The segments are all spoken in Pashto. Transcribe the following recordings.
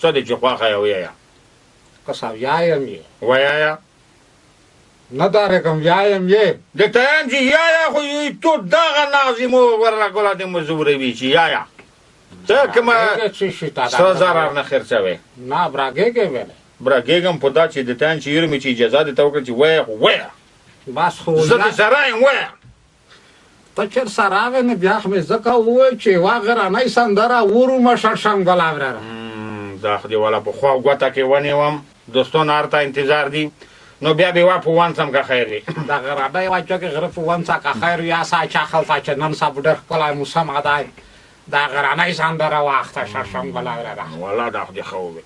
څه دی چې خوښه یې ویایه کسا ویایم یې ویایه نه دارېږم ویایم یې د ته یم چې یایه خو تو دغه نغزې مو ورراګوله د مو زوروي چې یایه ته کومه څه ضرر نه خرڅوې نه براګېږې ویلې براګېږم په دا چې د ته یم چې یور مې چې اجازه درته وکړه چې ویه خو ویه بس خو زه دې سره یم ویه ته چېر سره وې نو بیا خو مې ځکه وویل چې وا غرنۍ سندره ورومه شړشم ګلاورره دا خو دې والا په خوا ګوته کې ونیوم دوستان هرته انتظار دي نو بیا به وا په وانسم که خیر وي د غرنۍ واچو کې غره په وانسه که خیر یا سا چا خلطه چې نن سبا ډېر ښکلی موسم دی دا غرنۍ سندره واخته شړشم ګلاورره والله دا خو دې ښه ووې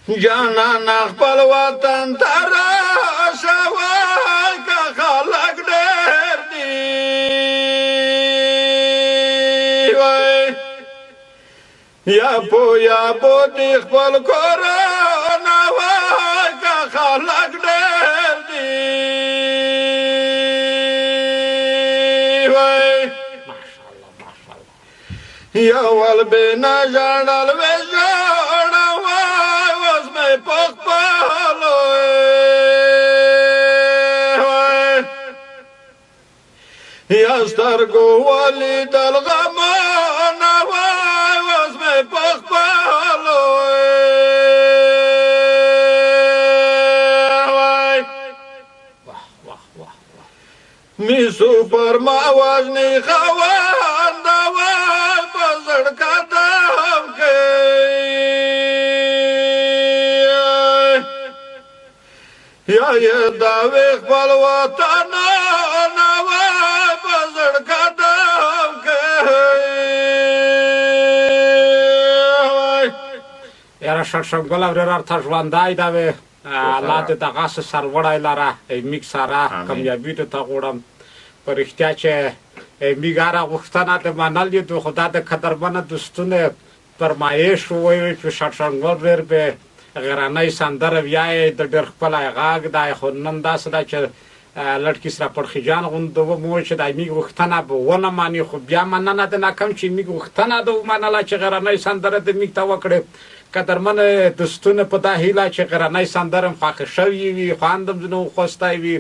جانان خپل وطن ته راشه وای که خلک ډېر دي وای یا پو دې خپل کورونه وای که خلک ډېر دي وای یول به نه ژړل وې ژړه وای اوس مې په خپلو وای یا سترګو ولیدل غمونه وای اوس مې په خپلو وای میسو پر ما وژني خوانده وای په زړ قدم کې یا یې داوې خپل وطن نه وای په زړ قدم کې یاره شړشم ګلاورره ورته ژوندی ده وې الله دې دغسې سرلوړی لره میږ سره کامیابي دې ته غواړم په رښتیا چې میږ هره غوښتنه د منل یې خو دا د قدرمنه دوستونه فرمایش وویل چې شړشم ګلاورر به غرنۍ سندره ویایې د ډېر ښکلی غږ دی خو نن داسې ده چې لړکي سره پړخیجان غوندې ومویل چې د میږ غوښتنه به ونه مني خو بیا مننه دې نه کوم چې میږ غوښتنه ده ومنله چې غرنۍ سندره د میږ ته وکړې قدرمنه دوستونه په دا هیله چې غرنۍ سندره م خوښه شوې وي خواندم ځینې وخوستی وي